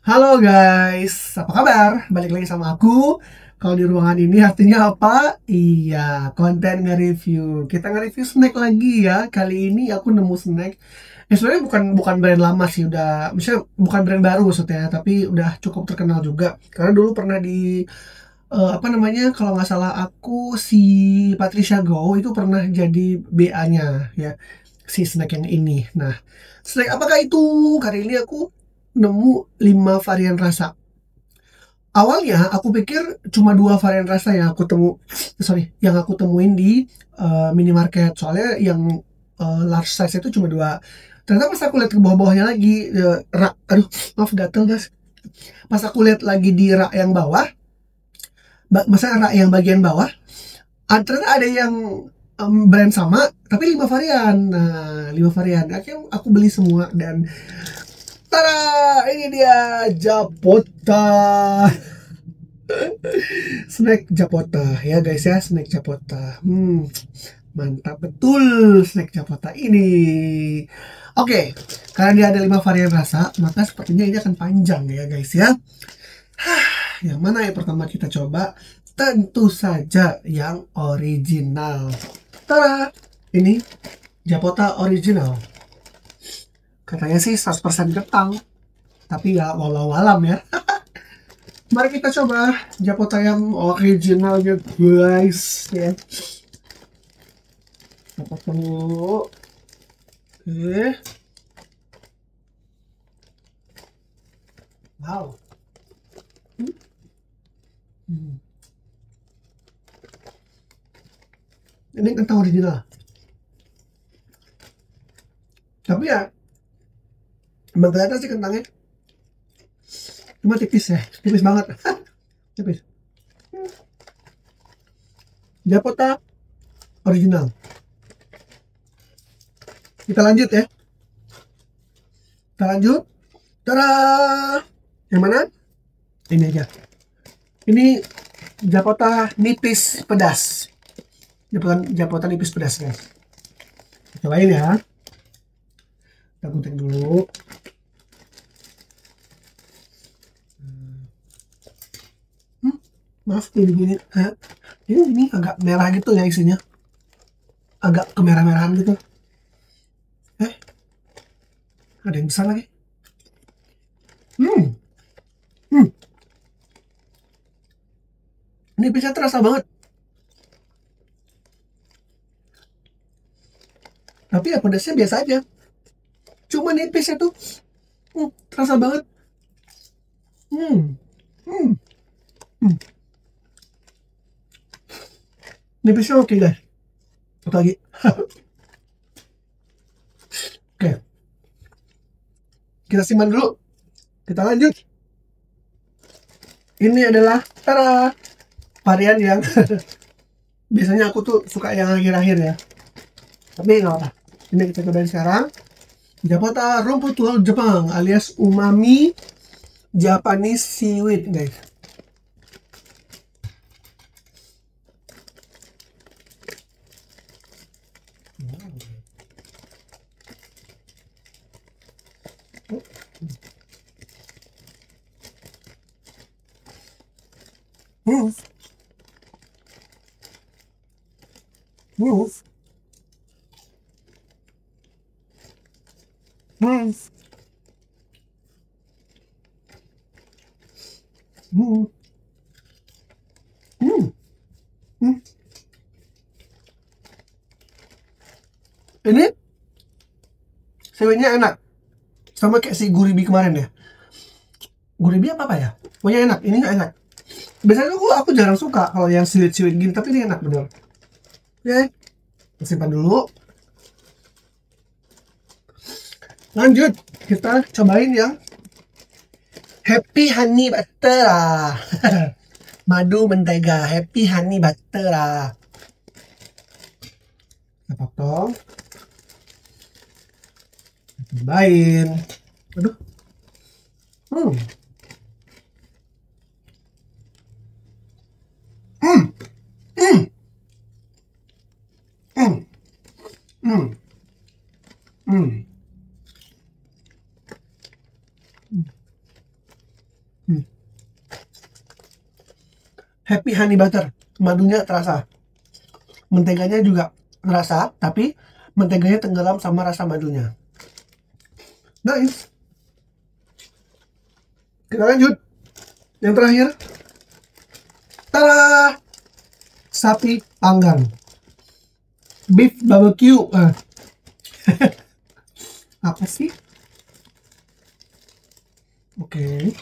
Halo guys, apa kabar? Balik lagi sama aku. Kalau di ruangan ini artinya apa? Iya, konten nge-review. Kita nge-review snack lagi ya. Kali ini aku nemu snack. Sebenarnya bukan brand lama sih, misalnya bukan brand baru maksudnya, tapi udah cukup terkenal juga. Karena dulu pernah di apa namanya? Kalau nggak salah aku si Patricia Go itu pernah jadi BA-nya ya si snack yang ini. Nah, snack apakah itu? Kali ini aku nemu 5 varian rasa. Awalnya aku pikir cuma dua varian rasa yang aku temuin di minimarket. Soalnya yang large size itu cuma dua. Ternyata pas aku lihat ke bawah-bawahnya lagi, aduh, maaf gatel guys. Pas aku lihat lagi di rak yang bawah, masa rak yang bagian bawah, ternyata ada yang brand sama, tapi 5 varian. Nah, 5 varian. Akhirnya aku beli semua dan tada, ini dia Japota. Snack Japota ya guys ya, snack Japota. Mantap betul snack Japota ini. Oke, karena dia ada 5 varian rasa, maka sepertinya ini akan panjang ya guys ya. Yang mana yang pertama kita coba? Tentu saja yang original. Tada! Ini Japota original. Katanya sih 100% kentang, tapi ya walau alam ya. Mari kita coba Japota yang originalnya guys ya. Apa dulu? Oke. Wow. Hmm. Ini kentang original. Tapi ya emang kelihatan sih kentangnya. Cuma tipis ya, tipis banget. Tipis. Japota original. Kita lanjut ya. Kita lanjut. Tada! Yang mana? Ini aja. Ini Japota nipis pedas. Japota nipis pedas guys. Cobain ya. Kita gunting dulu. Maaf gini-gini. Ini agak merah gitu ya isinya. Agak kemerah-merahan gitu. Ada yang besar lagi. Hmm. Hmm. Nipisnya terasa banget. Tapi ya pedasnya biasa aja. Cuma nipisnya tuh terasa banget. Hmm. Hmm. Hmm. Nipisnya oke guys. Satu lagi. Oke. Kita simpan dulu. Kita lanjut. Ini adalah tara varian yang biasanya aku tuh suka yang akhir-akhir ya. Tapi nggak apa. Ini kita cobain sekarang. Japota rumput laut Jepang alias umami Japanese seaweed guys. Hmm. Hmm. Hmm. Hmm. Hmm. Hmm. Ini seaweednya enak. Sama kayak si guribi kemarin ya. Guribi apa ya? Pokoknya enak. Ini nggak enak. Biasanya aku jarang suka kalau yang siwit-siwit gini, tapi ini enak bener. Oke, simpan dulu. Lanjut, kita cobain yang Happy Honey Butter. Madu mentega Happy Honey Butter. Kita potong. Cobain. Aduh. Hmm. Hmm. Hmm. Hmm. Hmm. Hmm. happy honey butter. Madunya terasa, menteganya juga terasa, tapi menteganya tenggelam sama rasa madunya. Nice. Kita lanjut. Yang terakhir, tada, sapi panggang, beef barbecue. Apa sih? Oke.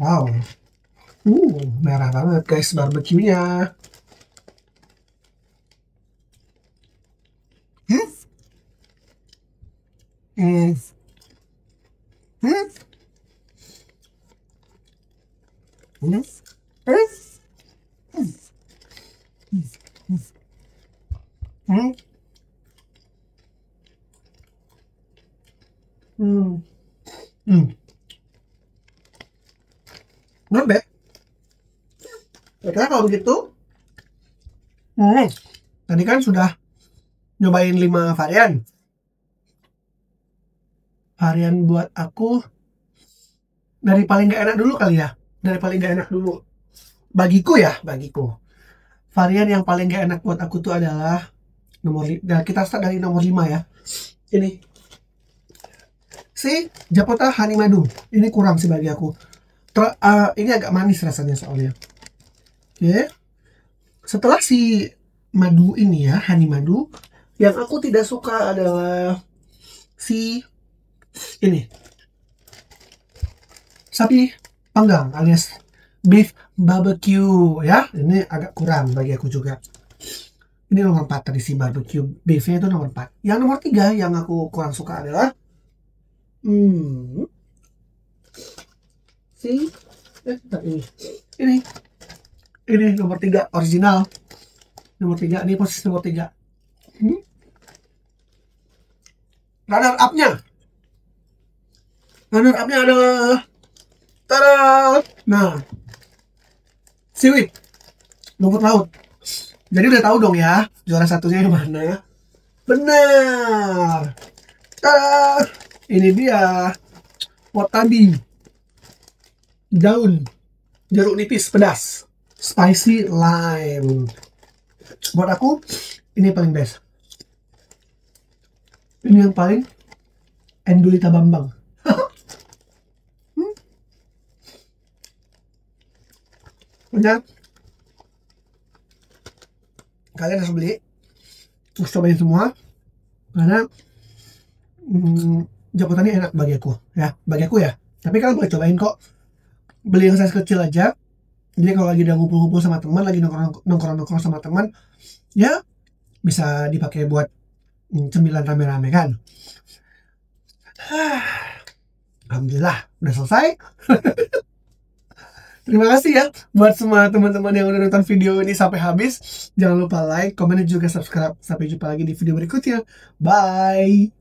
Wow. Merah banget guys barbeque-nya. Not bad. Oke, kalau begitu, tadi kan sudah nyobain 5 varian. Varian buat aku dari paling gak enak dulu kali ya. Dari paling gak enak dulu. Bagiku. Varian yang paling gak enak buat aku tuh adalah nah, kita start dari nomor 5 ya. Ini. Si Japota Honey Madu. Ini kurang sih bagi aku. Ini agak manis rasanya soalnya. Oke. Setelah si madu ini ya, honey madu, yang aku tidak suka adalah si ini. Sapi panggang alias beef barbecue ya. Ini agak kurang bagi aku juga. Ini nomor 4 tadi si barbecue beefnya itu nomor 4. Yang nomor 3 yang aku kurang suka adalah ini nomor 3 original. Nomor 3, ini posisi nomor 3. Runner up-nya adalah tada. Nah, seaweed, rumput laut. Jadi udah tahu dong ya juara satunya yang mana. Benar. Tada. Ini dia watagi, daun jeruk nipis pedas, spicy lime. Buat aku ini paling best. Ini yang paling Endulita Bambang. Benar. Kalian harus beli, harus cobain semua karena jabotannya enak bagi aku ya. Tapi kalian boleh cobain kok. Beli yang size kecil aja. Jadi kalau lagi udah ngumpul-ngumpul sama teman, lagi nongkrong sama teman, ya bisa dipakai buat cemilan rame-rame kan. Alhamdulillah udah selesai. Terima kasih ya buat semua teman-teman yang udah nonton video ini sampai habis. Jangan lupa like, komen, dan juga subscribe. Sampai jumpa lagi di video berikutnya. Bye.